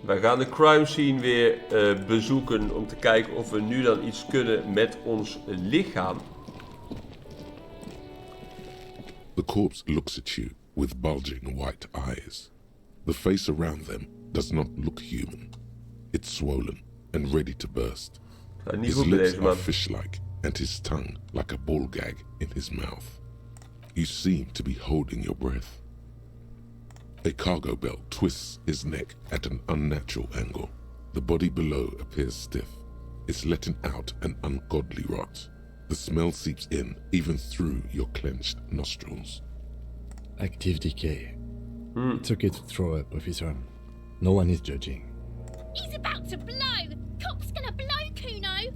Wij gaan de crime scene weer bezoeken om te kijken of we nu dan iets kunnen met ons lichaam. The corpse looks at you with bulging white eyes. The face around them does not look human. It's swollen and ready to burst. His lips are fish-like and his tongue like a ball gag in his mouth. You seem to be holding your breath. A cargo belt twists his neck at an unnatural angle. The body below appears stiff. It's letting out an ungodly rot. The smell seeps in even through your clenched nostrils. Active decay. It's okay to throw up, officer. No one is judging. He's about to blow! Cop's gonna blow, Kuno!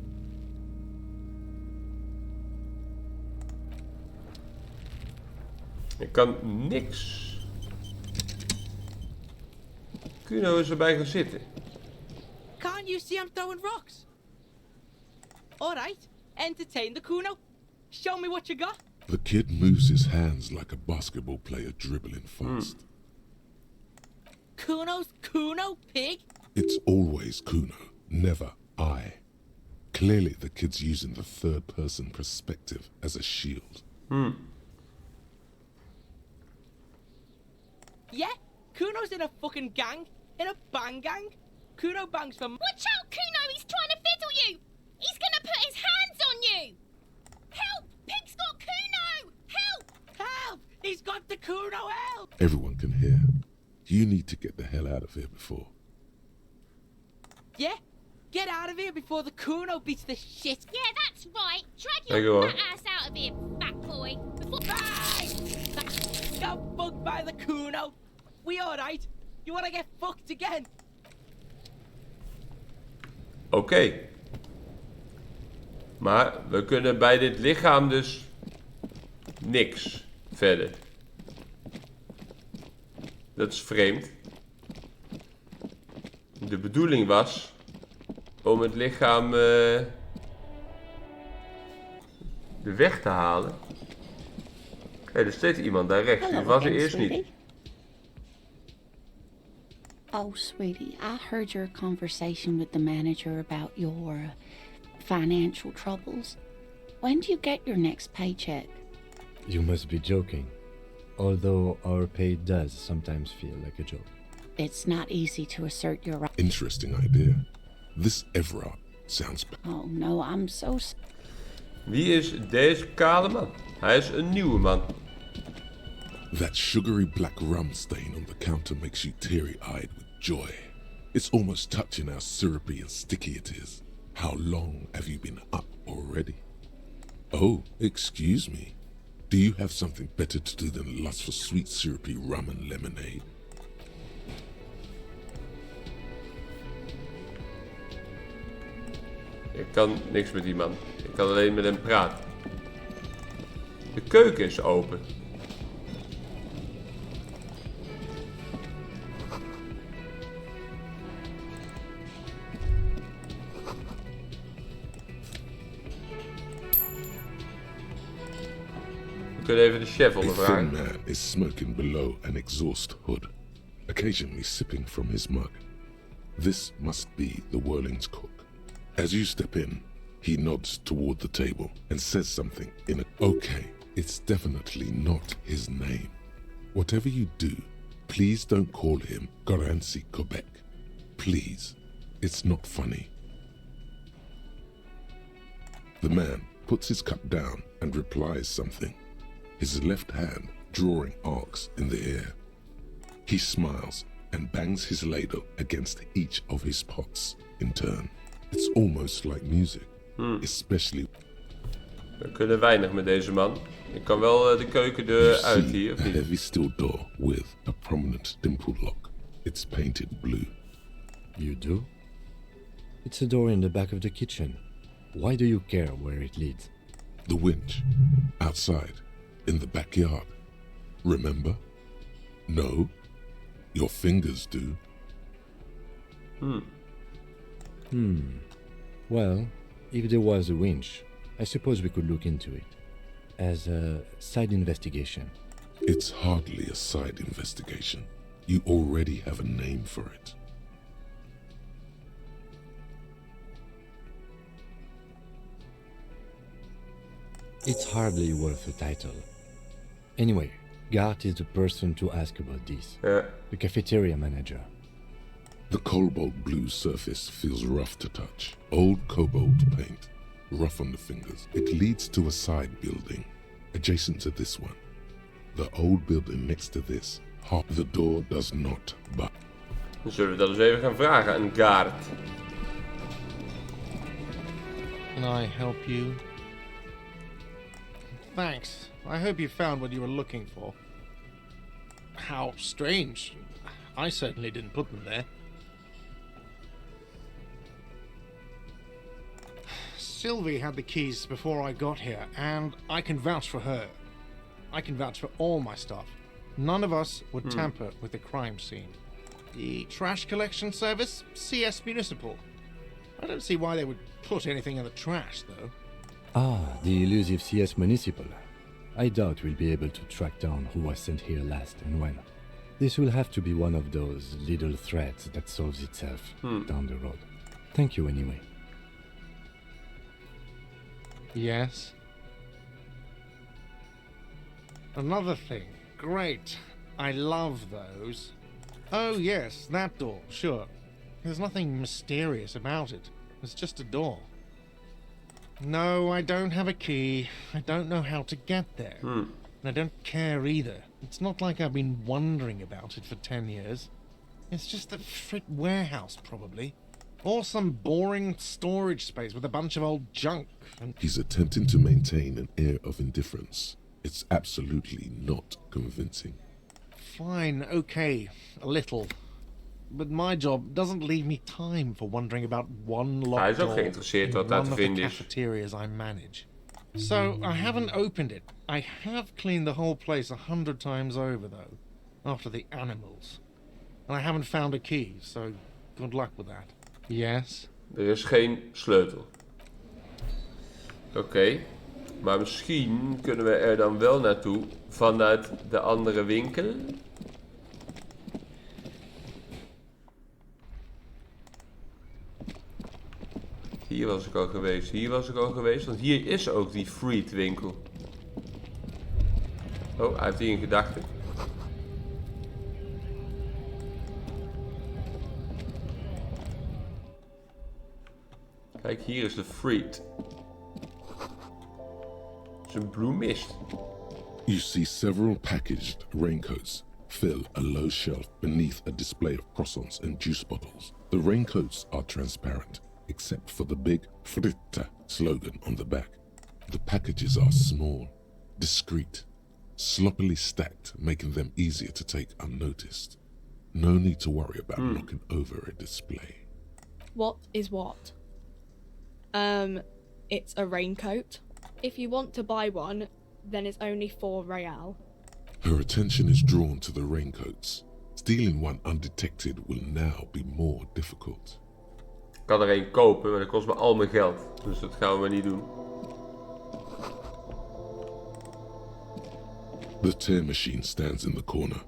Ik kan niks. Kuno is erbij gaan zitten. Can't you see I'm throwing rocks? Alright, entertain the Kuno. Show me what you got. The kid moves his hands like a basketball player dribbling fast. Kuno's Kuno, pig? It's always Kuno, never I. Clearly the kid's using the third-person perspective as a shield. Yeah, Kuno's in a fucking gang. In a bang gang. Kuno bangs for... Watch out, Kuno! He's trying to fiddle you! He's gonna put his hands on you! Help! Pig's got Kuno! Help! Help! He's got the Kuno, help! Everyone can hear. You need to get the hell out of here before. Yeah? Get out of here before the Kuno beats the shit. Yeah, that's right. Drag your fat ass out of here, fat boy. Before... Bye! Got bugged by the Kuno. We alright? You wanna get fucked again? Oké. Maar we kunnen bij dit lichaam dus niks verder. Dat is vreemd. De bedoeling was om het lichaam de weg te halen. Hé, er staat iemand daar rechts. Die was er eerst niet. Oh, sweetie, I heard your conversation with the manager about your financial troubles. When do you get your next paycheck? You must be joking. Although our pay does sometimes feel like a joke. It's not easy to assert your right. Interesting idea. This Everard sounds... Oh, no, I'm so... Wie is deze kale man? Hij is een nieuwe man. That sugary black rum stain on the counter makes you teary-eyed with joy. It's almost touching how syrupy and sticky it is. How long have you been up already? Oh, excuse me. Do you have something better to do than lust for sweet syrupy rum and lemonade? Ik kan niks met die man. Ik kan alleen met hem praten. De keuken is open. We kunnen even de chef A thin ondervragen. man is smoking below an exhaust hood, occasionally sipping from his mug. This must be the Whirling's cook. As you step in, he nods toward the table and says something in a... Okay, it's definitely not his name. Whatever you do, please don't call him Garancy Quebec. Please, it's not funny. The man puts his cup down and replies something, his left hand drawing arcs in the air. He smiles and bangs his ladle against each of his pots in turn. It's almost like music, especially... We kunnen weinig met deze man. Ik kan wel de keukendeur uit hier, of a niet? heavy steel door with a prominent dimple lock. It's painted blue. You do? It's a door in the back of the kitchen. Why do you care where it leads? The winch, outside, in the backyard. Remember? No? Your fingers do. Well, if there was a winch, I suppose we could look into it. As a side investigation. It's hardly a side investigation. You already have a name for it. It's hardly worth a title. Anyway, Gart is the person to ask about this. Ja. The cafeteria manager. The cobalt blue surface feels rough to touch. Old cobalt paint, rough on the fingers. It leads to a side building, adjacent to this one. The old building next to this. The door does not but. Dan zullen we dat eens even gaan vragen aan Gart. Can I help you? Thanks. I hope you found what you were looking for. How strange. I certainly didn't put them there. Sylvie had the keys before I got here, and I can vouch for her. I can vouch for all my stuff. None of us would tamper with the crime scene. The trash collection service, CS Municipal. I don't see why they would put anything in the trash, though. Ah, the elusive CS Municipal. I doubt we'll be able to track down who was sent here last and when. This will have to be one of those little threads that solves itself down the road. Thank you anyway. Yes. Another thing. Great. I love those. Oh yes, that door, sure. There's nothing mysterious about it. It's just a door. No, I don't have a key. I don't know how to get there. And I don't care either. It's not like I've been wondering about it for 10 years. It's just a frit warehouse, probably. Or some boring storage space with a bunch of old junk. And He's attempting to maintain an air of indifference. It's absolutely not convincing. fine, okay, a little. But my job doesn't leave me time for wondering about one Hij locked is ook door geïnteresseerd in wat daar one te of the vinden is. cafeterias I manage. So I haven't opened it. I have cleaned the whole place 100 times over, though, after the animals. And I haven't found a key, so good luck with that. Yes? Er is geen sleutel. Oké. Maar misschien kunnen we er dan wel naartoe vanuit de andere winkel. Hier was ik al geweest, hier was ik al geweest. Want hier is ook die Freed winkel. Oh, hij heeft hier een gedachte. Kijk, hier is de Freed. Het is een blue mist. You see several packaged raincoats fill a low shelf beneath a display of croissants and juice bottles. The raincoats are transparent, except for the big Fritta slogan on the back. The packages are small, discreet, sloppily stacked, making them easier to take unnoticed. No need to worry about knocking over a display. What is what? It's a raincoat. If you want to buy one, then it's only 4 real. Her attention is drawn to the raincoats. Stealing one undetected will now be more difficult. Ik kan er een kopen, maar dat kost me al mijn geld. Dus dat gaan we maar niet doen. The tear machine stands in the corner.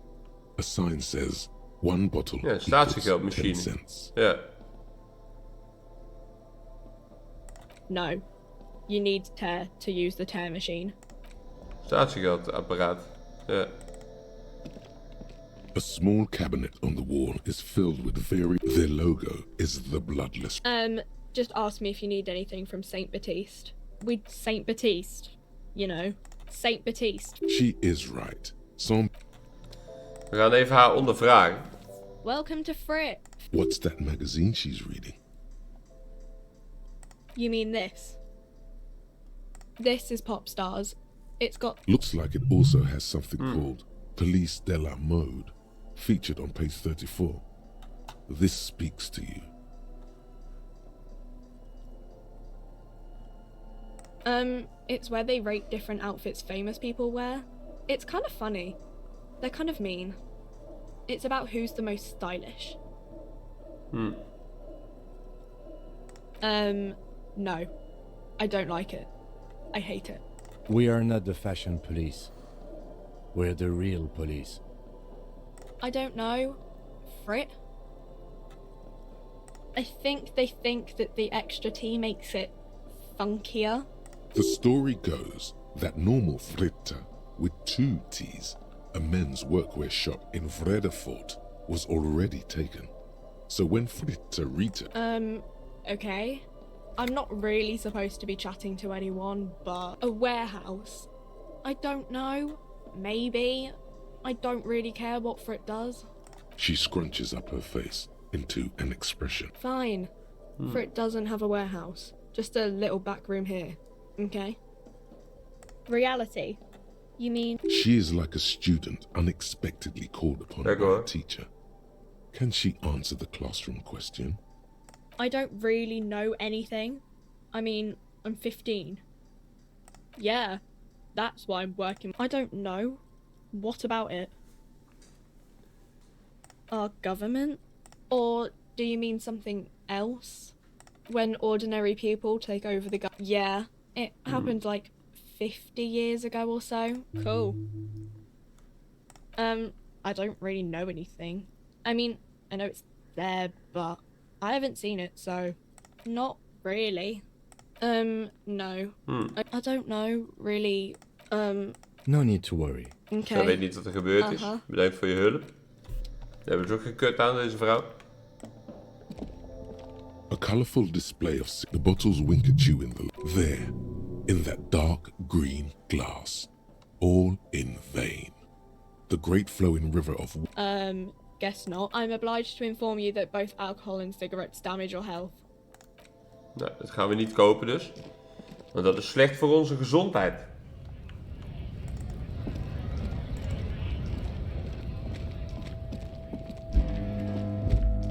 A sign says 1 bottle Ja, equals statiegeldmachine. 10 cents. Ja. No. You need tear to use the tear machine. Statiegeldapparaat. Ja. A small cabinet on the wall is filled with their logo is the bloodless. Just ask me if you need anything from Saint Baptiste. Saint Baptiste. You know. Saint Baptiste. She is right. Some. We gaan even haar ondervragen. Welcome to Frit. What's that magazine she's reading? You mean this? This is Pop Stars. It's got... Looks like it also has something called Police de la Mode, featured on page 34. This speaks to you. It's where they rate different outfits famous people wear. It's kind of funny. They're kind of mean. It's about who's the most stylish. No. I don't like it. I hate it. We are not the fashion police. We're the real police. I don't know. Frit? I think they think that the extra T makes it funkier. The story goes that normal fritta with 2 T's, a men's workwear shop in Vredefort, was already taken. So when Fritta Rita... Okay. I'm not really supposed to be chatting to anyone, but a warehouse? I don't know. Maybe. I don't really care what Frit does. She scrunches up her face into an expression. Fine. Frit doesn't have a warehouse. Just a little back room here. Okay? Reality. You mean? She is like a student unexpectedly called upon by a teacher. Can she answer the classroom question? I don't really know anything. I mean, I'm 15. Yeah, that's why I'm working. I don't know. What about it? Our government? Or do you mean something else? When ordinary people take over the Yeah, it happened like 50 years ago or so. Cool. I don't really know anything. I mean, I know it's there, but I haven't seen it, so not really. No. I don't know, really. No need to worry. Okay. Zij weet niet wat er gebeurd is. Bedankt voor je hulp. Daar hebben ze ook geen kut aan, deze vrouw. A colourful display of the bottles wink at you there, in that dark green glass, all in vain. The great flowing river of... Guess not. I'm obliged to inform you that both alcohol and cigarettes damage your health. Nou, dat gaan we niet kopen dus. Want dat is slecht voor onze gezondheid.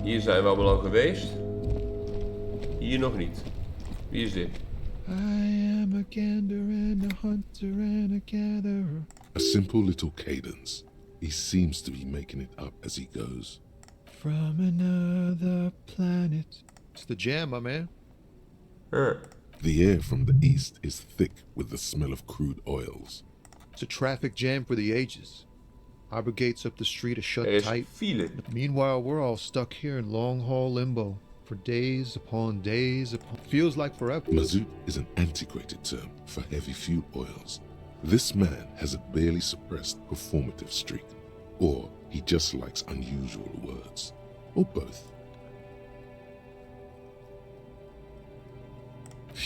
Hier zijn we allemaal al geweest. Hier nog niet. Wie is dit? I am a gander and a hunter and a gatherer. A simple little cadence. He seems to be making it up as he goes. From another planet. It's the jam, my man. The air from the east is thick with the smell of crude oils. It's a traffic jam for the ages. Harbor gates up the street are shut tight. File. Meanwhile, we're all stuck here in long-haul limbo for days upon days upon... Feels like forever. Mazout is an antiquated term for heavy fuel oils. This man has a barely suppressed performative streak, or he just likes unusual words, or both.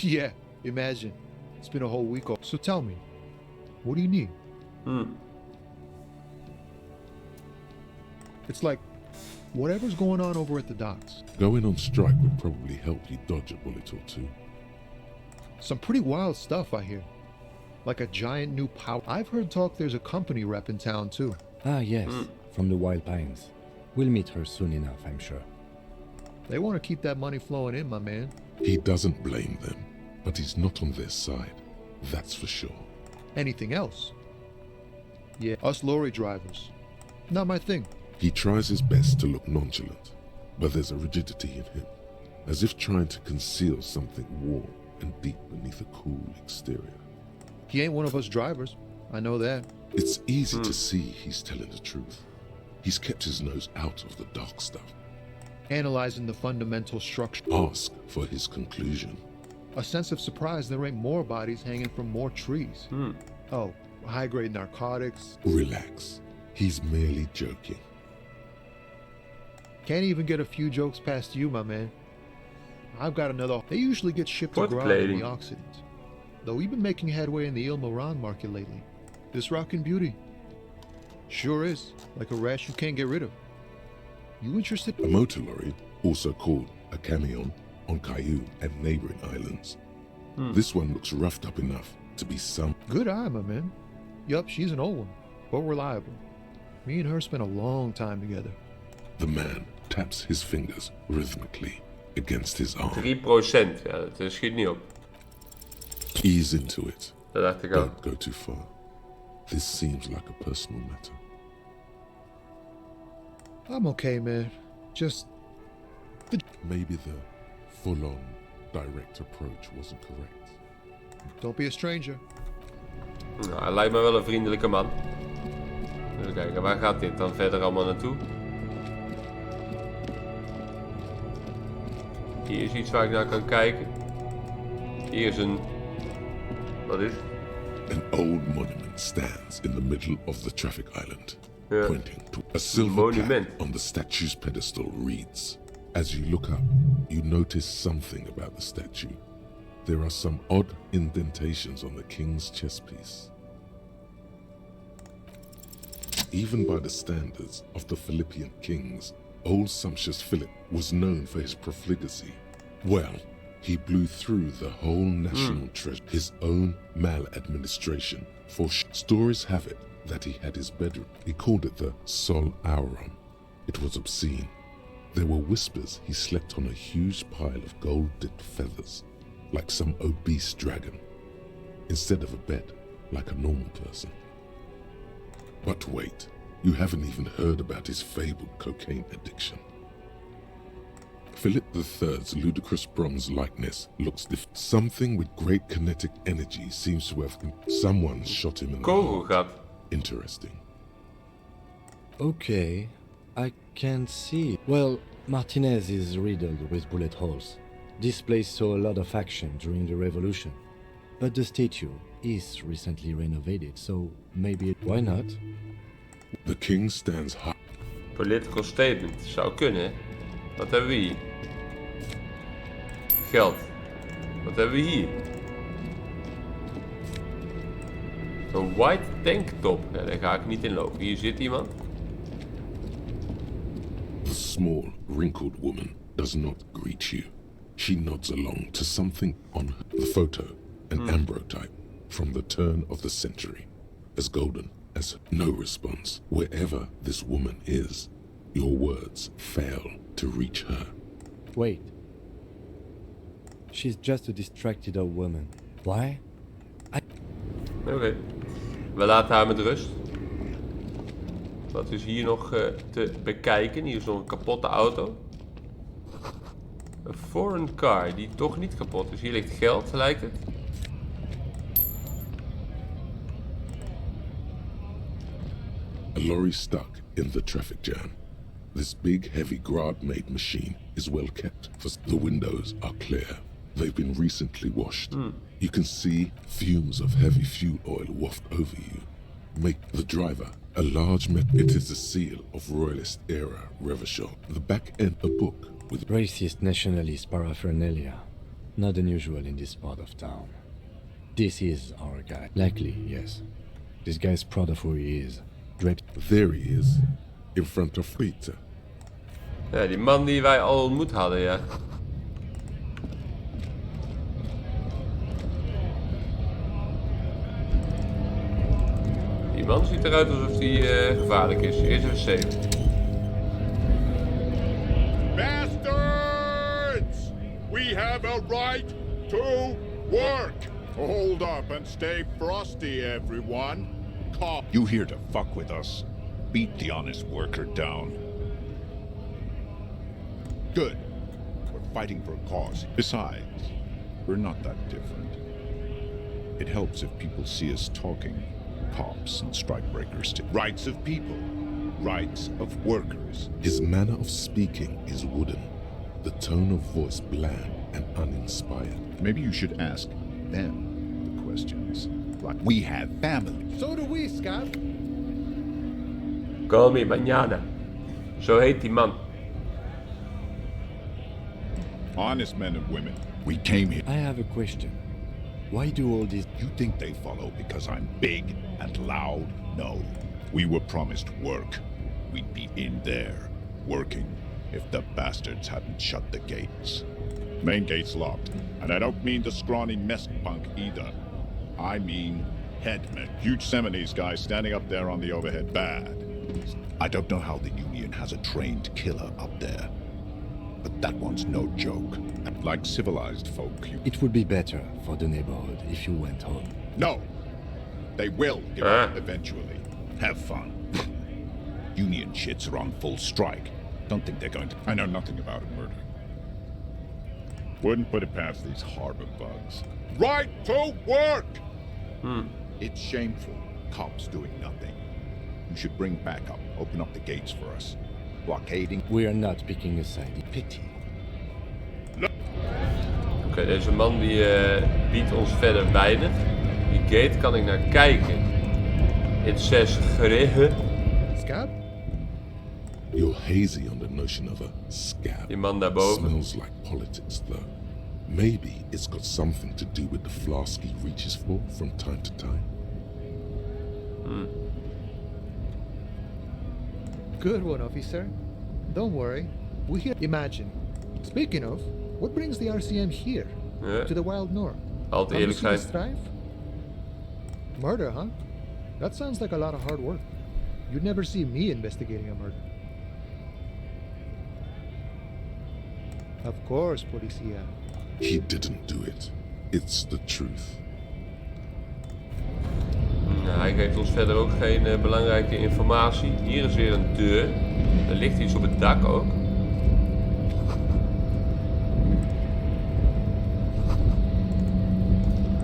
Yeah, imagine. It's been a whole week off. So tell me, what do you need? It's like, whatever's going on over at the docks. Going on strike would probably help you dodge a bullet or two. Some pretty wild stuff, I hear. Like a giant new power. I've heard talk there's a company rep in town too. Ah, yes, from the Wild Pines. We'll meet her soon enough, I'm sure. They want to keep that money flowing in, my man. He doesn't blame them, but he's not on their side. That's for sure. Anything else? Yeah, us lorry drivers. Not my thing. He tries his best to look nonchalant, but there's a rigidity in him, as if trying to conceal something warm and deep beneath a cool exterior. He ain't one of us drivers. I know that. It's easy to see he's telling the truth. He's kept his nose out of the dark stuff. Analyzing the fundamental structure. Ask for his conclusion. A sense of surprise there ain't more bodies hanging from more trees. Oh, high-grade narcotics. Relax. He's merely joking. Can't even get a few jokes past you, my man. I've got another. They usually get shipped abroad in the Occident. Though we've been making headway in the Il Moran market lately. This rockin' beauty. Sure is. Like a rash you can't get rid of. You interested? A motor lorry, also called a camion, on Caillou and neighboring islands. This one looks roughed up enough to be some... Good eye, my man. Yup, she's an old one, but reliable. Me and her spent a long time together. The man taps his fingers rhythmically against his arm. 3%, ja, dat schiet niet op. Ease into it. Dat dacht ik al. Don't go too far. This seems like a personal matter. I'm okay, man. Just... Maybe the full-on, direct approach wasn't correct. Don't be a stranger. Nou, hij lijkt me wel een vriendelijke man. Even kijken, waar gaat dit dan verder allemaal naartoe? Hier is iets waar ik naar kan kijken. Hier is een... Wat is het? An old monument stands in the middle of the traffic island, Yeah. pointing to a silver Monument. plaque on the statue's pedestal reads. As you look up, you notice something about the statue. There are some odd indentations on the king's chest piece. Even by the standards of the Philippian kings, old sumptuous Philip was known for his profligacy. Well, he blew through the whole national treasure, his own maladministration. For stories have it that he had his bedroom. He called it the Sol Auron. It was obscene. There were whispers he slept on a huge pile of gold-dipped feathers, like some obese dragon, instead of a bed, like a normal person. But wait, you haven't even heard about his fabled cocaine addiction. Philip III's ludicrous bronze likeness looks different. Something with great kinetic energy seems to have... Someone shot him in the heart. Kogelgat. Interesting. Okay, I can see. Well, Martinez is riddled with bullet holes. This place saw a lot of action during the revolution. But the statue is recently renovated, so maybe... Why not? The king stands high. Political statement. Zou kunnen, hè? Wat hebben we hier? Geld. Wat hebben we hier? Een white tanktop. Ja, daar ga ik niet in lopen. Hier zit iemand. The small, wrinkled woman does not greet you. She nods along to something on the photo, an ambrotype from the turn of the century, as golden as no response. Wherever this woman is, your words fail to reach her. Wait. She's just a distracted old woman. Why? Oké. We laten haar met rust. Wat is hier nog te bekijken? Hier is nog een kapotte auto. Een foreign car die toch niet kapot is. Hier ligt geld, lijkt het. A lorry stuck in the traffic jam. This big, heavy grad-made machine is well kept, for the windows are clear. They've been recently washed. You can see fumes of heavy fuel oil waft over you. Make the driver a large It is a seal of Royalist-era Revachol. The back end a book with Racist nationalist paraphernalia. Not unusual in this part of town. This is our guy. Likely, yes. This guy's proud of who he is. Draped. There he is, in front of Peter. Ja, die man die wij al ontmoet hadden, ja. Die man ziet eruit alsof hij gevaarlijk is. Eerst even save. Bastards! We have a right to work! Hold up and stay frosty, everyone. You here to fuck with us? Beat the honest worker down. Good. We're fighting for a cause. Besides, we're not that different. It helps if people see us talking. Cops and strikebreakers to rights of people, rights of workers. His manner of speaking is wooden, the tone of voice bland and uninspired. Maybe you should ask them the questions. Like, we have families. So do we, Scott. Call me mañana. Zo heet die man. Honest men and women. We came here. I have a question. Why do all this? You think they follow because I'm big and loud? No. We were promised work. We'd be in there, working, if the bastards hadn't shut the gates. Main gate's locked, and I don't mean the scrawny mess punk either. I mean headmen. Huge Seminoles guy standing up there on the overhead. Bad. I don't know how the Union has a trained killer up there, but that one's no joke. Like civilized folk, It would be better for the neighborhood if you went home. No! They will give up eventually. Have fun. Union shits are on full strike. Don't think they're going to... I know nothing about a murder. Wouldn't put it past these harbor bugs. Right to work! It's shameful. Cops doing nothing. You should bring backup. Open up the gates for us. Blockading... We are not picking a side. Pity. Oké, deze man die biedt ons verder weinig. Die gate kan ik naar kijken. It says gerege. Scab? You're hazy on the notion of a scab. Die man daarboven. Smells like politics, though. Maybe it's got something to do with the flask he reaches for from time to time. Good one, officer. Don't worry. We hear. Imagine. Speaking of, what brings the RCM here? Ja. To the wild north? Altijd eerlijk zijn. Strife? Murder, huh? That sounds like a lot of hard work. You'd never see me investigating a murder. Of course, policia. He didn't do it. It's the truth. Nou, hij geeft ons verder ook geen belangrijke informatie. Hier is weer een deur. Er ligt iets op het dak ook.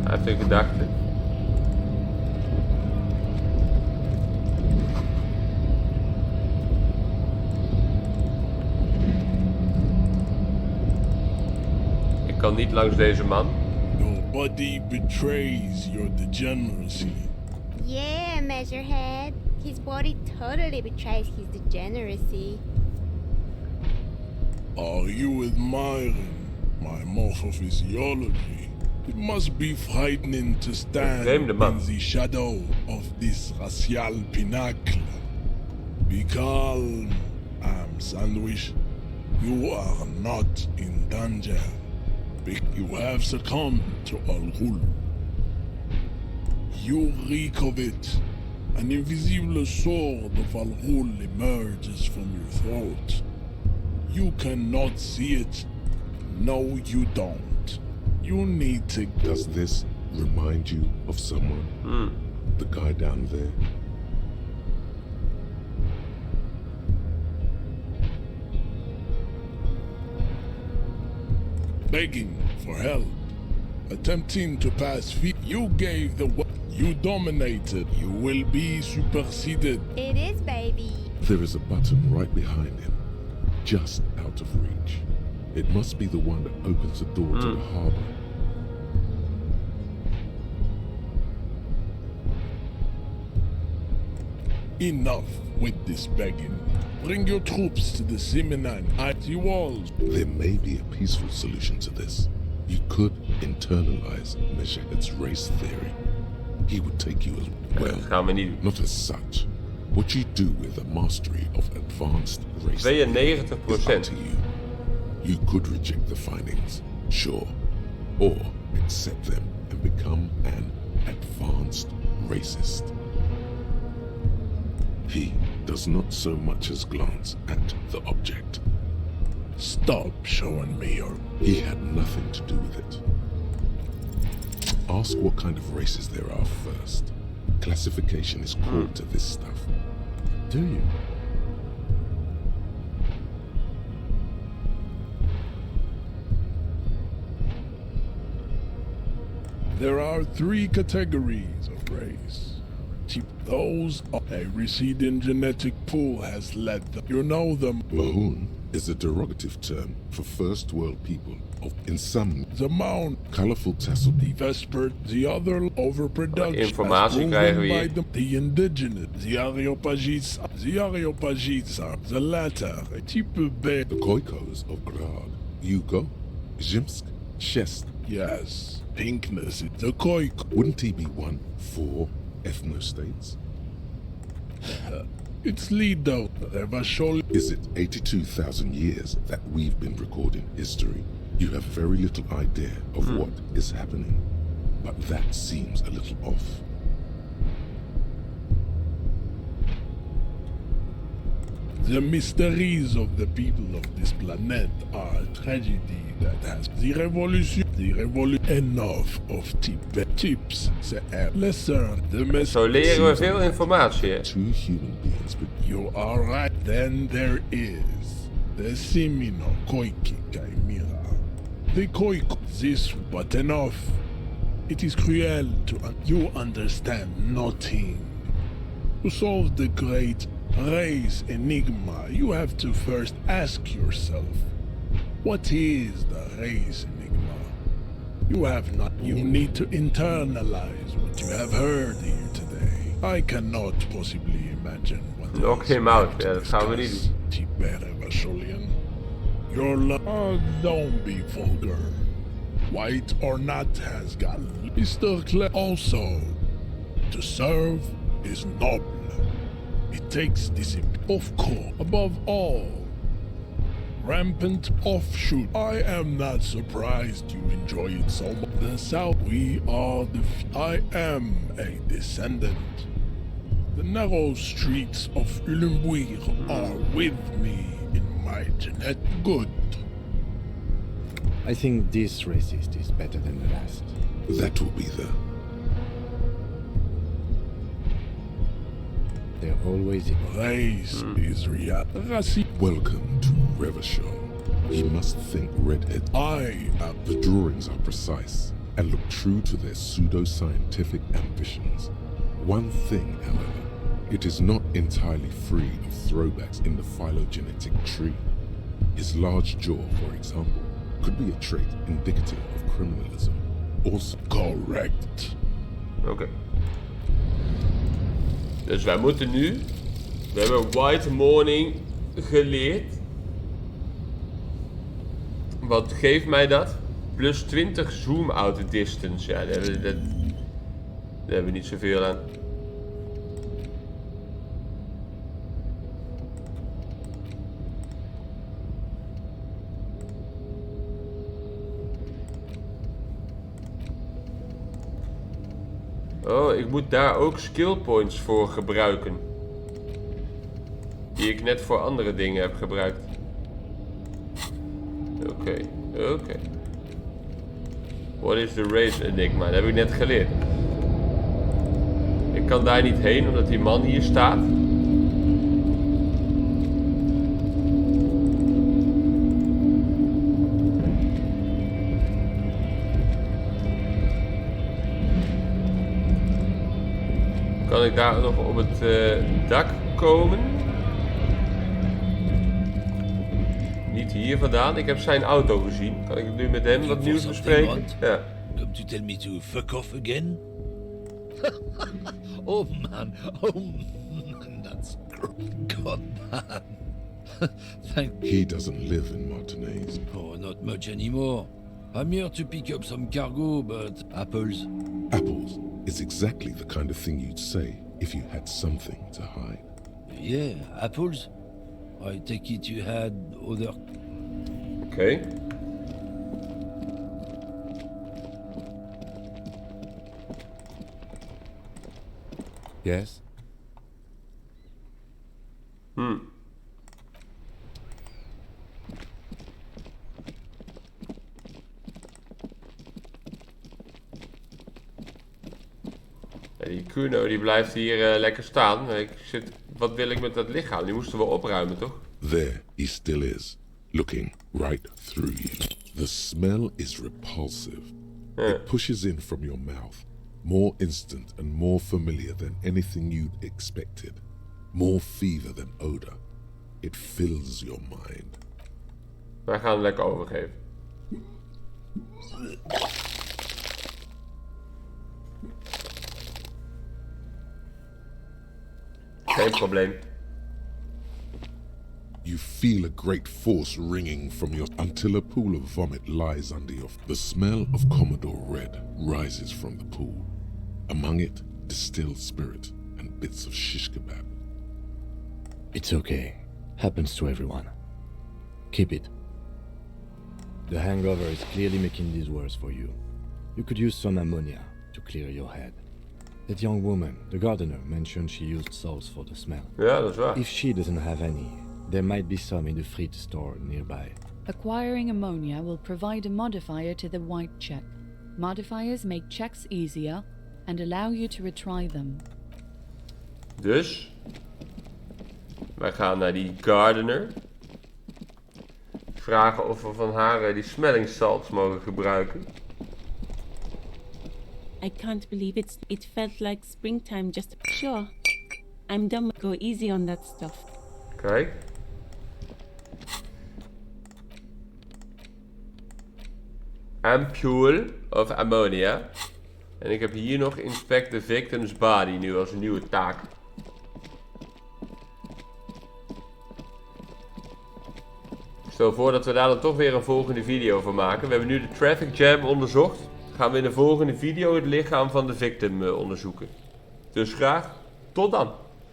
Hij heeft een gedachte. Ik kan niet langs deze man. Nobody betrays your degeneracy. Yeah, Measurehead. His body totally betrays his degeneracy. Are you admiring my morphophysiology? It must be frightening to stand in the shadow of this racial pinnacle. Be calm, I'm Sandwich. You are not in danger. You have succumbed to Al-Ghul. You reek of it. An invisible sword of Al-Ghul emerges from your throat. You cannot see it. No, you don't. You need to... Does this remind you of someone? The guy down there? Begging for help. Attempting to pass feet. You gave the... You dominated. You will be superseded. It is, baby. There is a button right behind him. Just out of reach. It must be the one that opens the door to the harbor. Enough with this begging. Bring your troops to the Simenon at the walls. There may be a peaceful solution to this. You could internalize Measurehead's race theory. He would take you as well. Not as such. What you do with a mastery of advanced race theory is up to you. You could reject the findings, sure, or accept them and become an advanced racist. He does not so much as glance at the object. Stop showing me your... He had nothing to do with it. Ask what kind of races there are first. Classification is core to this stuff. Do you? There are 3 categories of race. Those a receding genetic pool has led them. You know them. Mahoon is a derogative term for first world people of in some the mount colorful tassel the vesper, the other overproduction informatie krijgen we hier. The indigenous, the Areopagites, the latter, type B. The Khoikos of Grad, Yugo, Zhimsk, Shest. Yes, pinkness, the Khoik. Wouldn't he be 1/4 ethnostates? It's lead out. Is it 82,000 years that we've been recording history? You have very little idea of what is happening, but that seems a little off. The mysteries of the people of this planet are a tragedy that has the revolution, enough of tips, lesser, the Zo leren we veel informatie. Two human beings, but you are right. Then there is the Simino Koiki Chimera. The Koiko, this, but enough. It is cruel to you understand nothing. To solve the great race enigma, you have to first ask yourself, what is the race enigma? You have not. You need to internalize what you have heard here today. I cannot possibly imagine what. Knock him out. Ja, dat gaan we niet doen. Your love. Don't be vulgar. White or not has got Mr. Clay also. To serve is noble. It takes discipline, of course, above all. Rampant offshoot. I am not surprised you enjoy it so much. The South, we are I am a descendant. The narrow streets of Elysium are with me in my genetic good. I think this racist is better than the last. That will be the... They're always... Race is reality. Welcome to Revachol. You must think redhead. The drawings are precise and look true to their pseudo-scientific ambitions. One thing, however, it is not entirely free of throwbacks in the phylogenetic tree. His large jaw, for example, could be a trait indicative of criminalism. Also correct. Oké. Dus wij moeten nu... We hebben White Morning geleerd. Wat geeft mij dat? Plus 20 zoom out distance. Ja, daar hebben we niet zoveel aan. Oh, ik moet daar ook skill points voor gebruiken. Die ik net voor andere dingen heb gebruikt. Oké. What is the race enigma? Dat heb ik net geleerd. Ik kan daar niet heen omdat die man hier staat. Kan ik daar nog op het dak komen? Niet hier vandaan. Ik heb zijn auto gezien. Kan ik nu met hem wat nieuws bespreken? Ja. Come to tell me to fuck off again? Oh man, that's God man. He doesn't live in Martinez. Oh, not much anymore. I'm here to pick up some cargo, but apples. Apples is exactly the kind of thing you'd say if you had something to hide. Yeah, apples. I take it you had other... Okay. Yes? Die Kuno die blijft hier lekker staan. Wat wil ik met dat lichaam? Die moesten we opruimen, toch? There he still is, looking right through you. The smell is repulsive. It pushes in from your mouth, more instant and more familiar than anything you'd expected. More fever than odor. It fills your mind. Wij gaan hem lekker overgeven. Geen probleem. You feel a great force ringing from your until a pool of vomit lies under your... The smell of Commodore Red rises from the pool. Among it, distilled spirit and bits of shish kebab. It's okay. Happens to everyone. Keep it. The hangover is clearly making this worse for you. You could use some ammonia to clear your head. That young woman, the gardener, mentioned she used salts for the smell. Ja, dat is waar. If she doesn't have any, there might be some in the fridge store nearby. Acquiring ammonia will provide a modifier to the white check. Modifiers make checks easier and allow you to retry them. Dus, wij gaan naar die gardener. Vragen of we van haar die smellingssalts mogen gebruiken. I can't believe it felt like springtime just... Sure, I'm done. Go easy on that stuff. Kijk. Ampule of ammonia. En ik heb hier nog inspect the victim's body nu als een nieuwe taak. Ik stel voor dat we daar dan toch weer een volgende video van maken. We hebben nu de traffic jam onderzocht. Gaan we in de volgende video het lichaam van de victim onderzoeken. Dus graag tot dan.